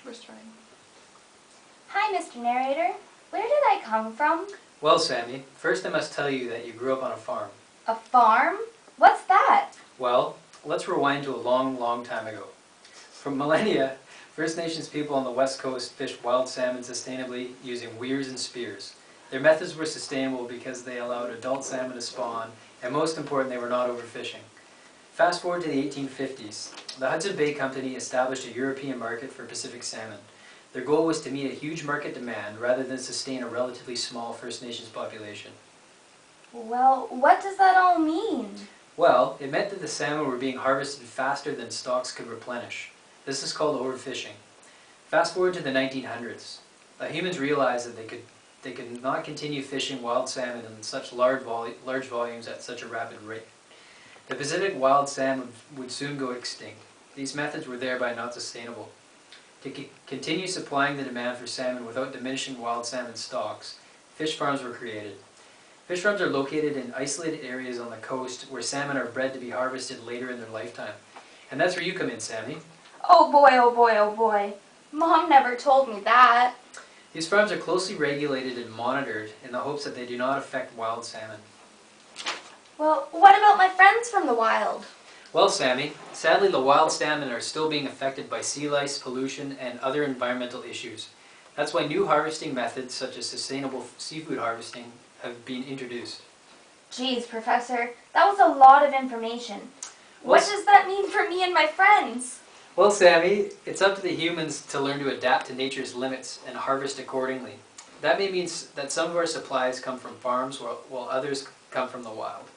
We're starting. Hi, Mr. Narrator. Where did I come from? Well, Sammy, first I must tell you that you grew up on a farm. A farm? What's that? Well, let's rewind to a long, long time ago. For millennia, First Nations people on the west coast fished wild salmon sustainably using weirs and spears. Their methods were sustainable because they allowed adult salmon to spawn, and most important, they were not overfishing. Fast forward to the 1850s. The Hudson Bay Company established a European market for Pacific salmon. Their goal was to meet a huge market demand rather than sustain a relatively small First Nations population. Well, what does that all mean? Well, it meant that the salmon were being harvested faster than stocks could replenish. This is called overfishing. Fast forward to the 1900s. Humans realized that they could not continue fishing wild salmon in such large volumes at such a rapid rate. The Pacific wild salmon would soon go extinct. These methods were thereby not sustainable. To continue supplying the demand for salmon without diminishing wild salmon stocks, fish farms were created. Fish farms are located in isolated areas on the coast where salmon are bred to be harvested later in their lifetime. And that's where you come in, Sammy. Oh boy, oh boy, oh boy. Mom never told me that. These farms are closely regulated and monitored in the hopes that they do not affect wild salmon. Well, what about my friends from the wild? Well, Sammy, sadly the wild salmon are still being affected by sea lice, pollution, and other environmental issues. That's why new harvesting methods such as sustainable seafood harvesting have been introduced. Geez, Professor, that was a lot of information. What does that mean for me and my friends? Well, Sammy, it's up to the humans to learn to adapt to nature's limits and harvest accordingly. That may mean that some of our supplies come from farms while others come from the wild.